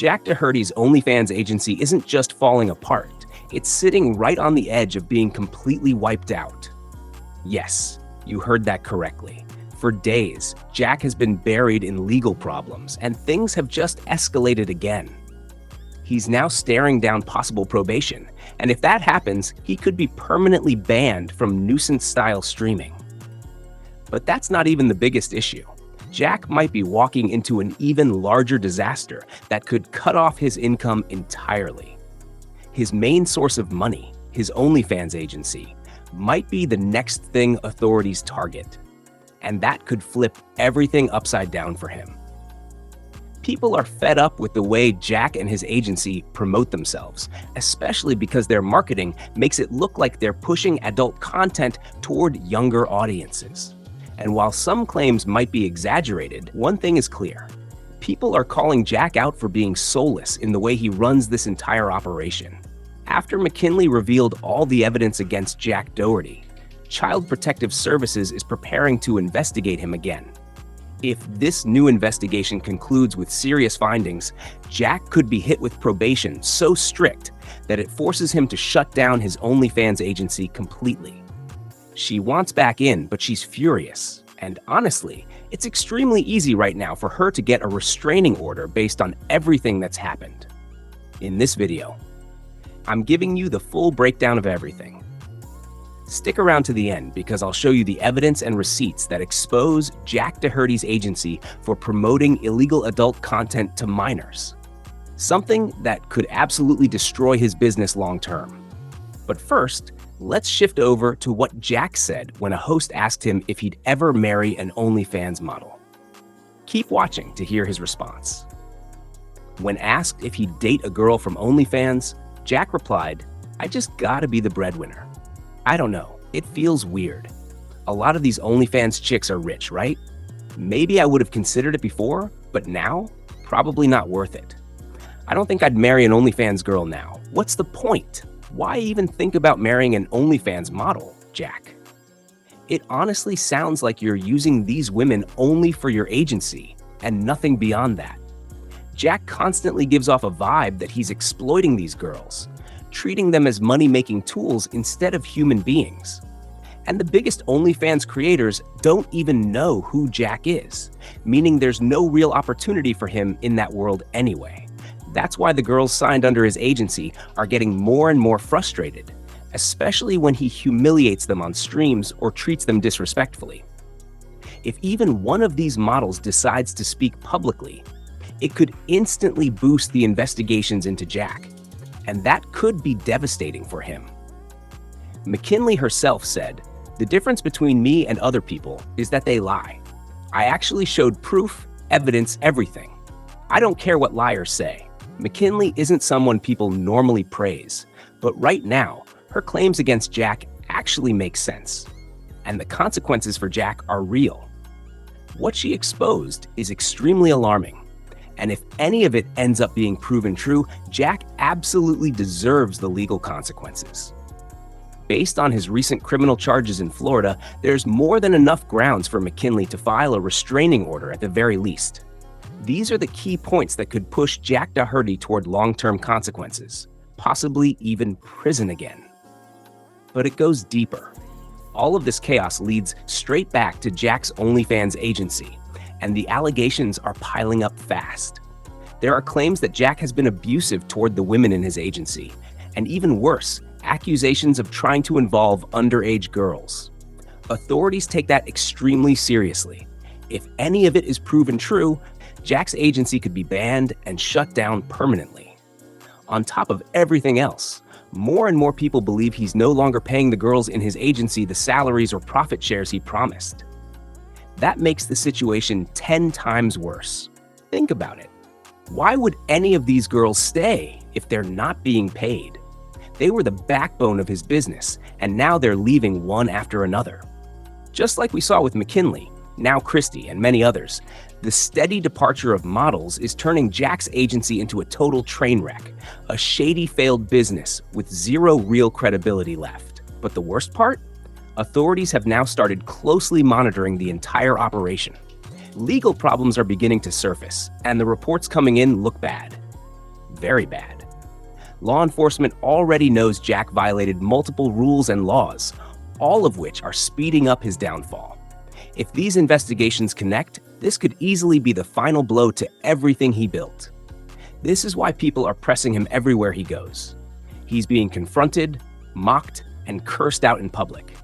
Jack Doherty's OnlyFans agency isn't just falling apart, it's sitting right on the edge of being completely wiped out. Yes, you heard that correctly. For days, Jack has been buried in legal problems, and things have just escalated again. He's now staring down possible probation, and if that happens, he could be permanently banned from nuisance-style streaming. But that's not even the biggest issue. Jack might be walking into an even larger disaster that could cut off his income entirely. His main source of money, his OnlyFans agency, might be the next thing authorities target. And that could flip everything upside down for him. People are fed up with the way Jack and his agency promote themselves, especially because their marketing makes it look like they're pushing adult content toward younger audiences. And while some claims might be exaggerated, one thing is clear. People are calling Jack out for being soulless in the way he runs this entire operation. After McKinley revealed all the evidence against Jack Doherty, Child Protective Services is preparing to investigate him again. If this new investigation concludes with serious findings, Jack could be hit with probation so strict that it forces him to shut down his OnlyFans agency completely. She wants back in, but she's furious. And honestly, it's extremely easy right now for her to get a restraining order based on everything that's happened. In this video, I'm giving you the full breakdown of everything. Stick around to the end because I'll show you the evidence and receipts that expose Jack Doherty's agency for promoting illegal adult content to minors. Something that could absolutely destroy his business long term. But first, let's shift over to what Jack said when a host asked him if he'd ever marry an OnlyFans model. Keep watching to hear his response. When asked if he'd date a girl from OnlyFans, Jack replied, "I just gotta be the breadwinner. I don't know, it feels weird. A lot of these OnlyFans chicks are rich, right? Maybe I would have considered it before, but now, probably not worth it. I don't think I'd marry an OnlyFans girl now. What's the point? Why even think about marrying an OnlyFans model, Jack? It honestly sounds like you're using these women only for your agency and nothing beyond that." Jack constantly gives off a vibe that he's exploiting these girls, treating them as money-making tools instead of human beings. And the biggest OnlyFans creators don't even know who Jack is, meaning there's no real opportunity for him in that world anyway. That's why the girls signed under his agency are getting more and more frustrated, especially when he humiliates them on streams or treats them disrespectfully. If even one of these models decides to speak publicly, it could instantly boost the investigations into Jack, and that could be devastating for him. McKinley herself said, "The difference between me and other people is that they lie. I actually showed proof, evidence, everything. I don't care what liars say." McKinley isn't someone people normally praise, but right now, her claims against Jack actually make sense. And the consequences for Jack are real. What she exposed is extremely alarming. And if any of it ends up being proven true, Jack absolutely deserves the legal consequences. Based on his recent criminal charges in Florida, there's more than enough grounds for McKinley to file a restraining order at the very least. These are the key points that could push Jack Doherty toward long-term consequences, possibly even prison again. But it goes deeper. All of this chaos leads straight back to Jack's OnlyFans agency, and the allegations are piling up fast. There are claims that Jack has been abusive toward the women in his agency, and even worse, accusations of trying to involve underage girls. Authorities take that extremely seriously. If any of it is proven true, Jack's agency could be banned and shut down permanently. On top of everything else, more and more people believe he's no longer paying the girls in his agency the salaries or profit shares he promised. That makes the situation 10 times worse. Think about it. Why would any of these girls stay if they're not being paid? They were the backbone of his business, and now they're leaving one after another. Just like we saw with McKinley, now Christie, and many others, the steady departure of models is turning Jack's agency into a total train wreck, a shady failed business with zero real credibility left. But the worst part? Authorities have now started closely monitoring the entire operation. Legal problems are beginning to surface, and the reports coming in look bad. very bad. Law enforcement already knows Jack violated multiple rules and laws, all of which are speeding up his downfall. If these investigations connect, this could easily be the final blow to everything he built. This is why people are pressing him everywhere he goes. He's being confronted, mocked, and cursed out in public.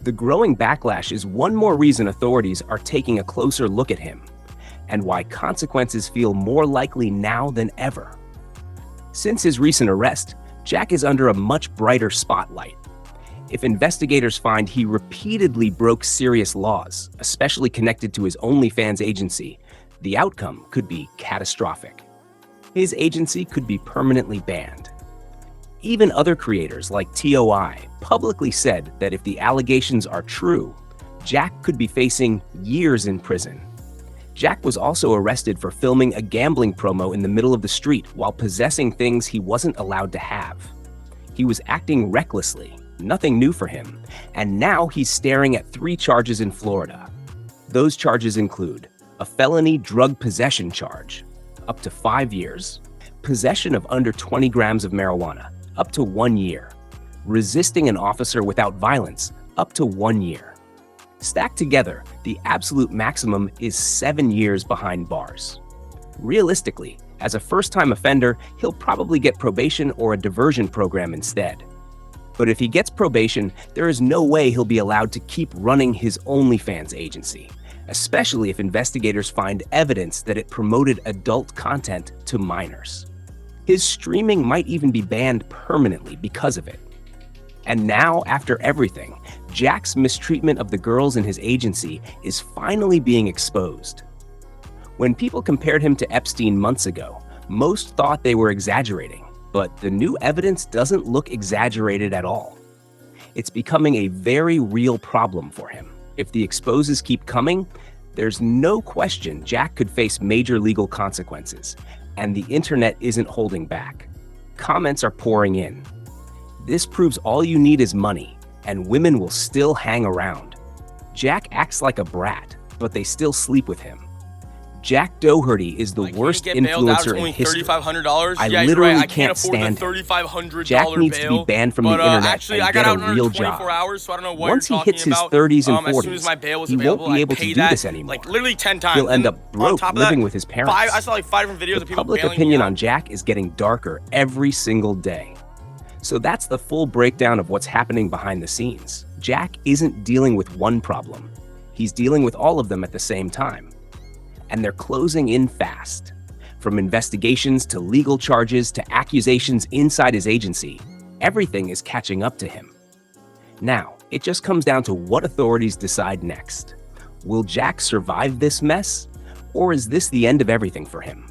The growing backlash is one more reason authorities are taking a closer look at him, and why consequences feel more likely now than ever. Since his recent arrest, Jack is under a much brighter spotlight. If investigators find he repeatedly broke serious laws, especially connected to his OnlyFans agency, the outcome could be catastrophic. His agency could be permanently banned. Even other creators like TOI publicly said that if the allegations are true, Jack could be facing years in prison. Jack was also arrested for filming a gambling promo in the middle of the street while possessing things he wasn't allowed to have. He was acting recklessly, nothing new for him, and now he's staring at 3 charges in Florida. Those charges include a felony drug possession charge, up to 5 years, possession of under 20 grams of marijuana, up to 1 year, resisting an officer without violence, up to 1 year. Stacked together, the absolute maximum is 7 years behind bars. Realistically, as a first-time offender, he'll probably get probation or a diversion program instead. But if he gets probation, there is no way he'll be allowed to keep running his OnlyFans agency, especially if investigators find evidence that it promoted adult content to minors. His streaming might even be banned permanently because of it. And now, after everything, Jack's mistreatment of the girls in his agency is finally being exposed. When people compared him to Epstein months ago, most thought they were exaggerating, but the new evidence doesn't look exaggerated at all. It's becoming a very real problem for him. If the exposes keep coming, there's no question Jack could face major legal consequences, and the internet isn't holding back. Comments are pouring in. This proves all you need is money, and women will still hang around. Jack acts like a brat, but they still sleep with him. Jack Doherty is the worst influencer in history. I literally can't stand him. Jack needs to be banned from the internet and get a real job. Once he hits his 30s and 40s, he won't be able to do this anymore. He'll end up broke living with his parents. The public opinion on Jack is getting darker every single day. So that's the full breakdown of what's happening behind the scenes. Jack isn't dealing with one problem. He's dealing with all of them at the same time. And they're closing in fast. From investigations to legal charges to accusations inside his agency, everything is catching up to him. Now, it just comes down to what authorities decide next. Will Jack survive this mess? Or is this the end of everything for him?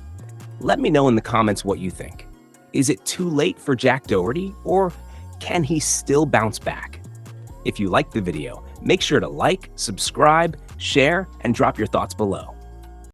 Let me know in the comments what you think. Is it too late for Jack Doherty, or can he still bounce back? If you liked the video, make sure to like, subscribe, share, and drop your thoughts below.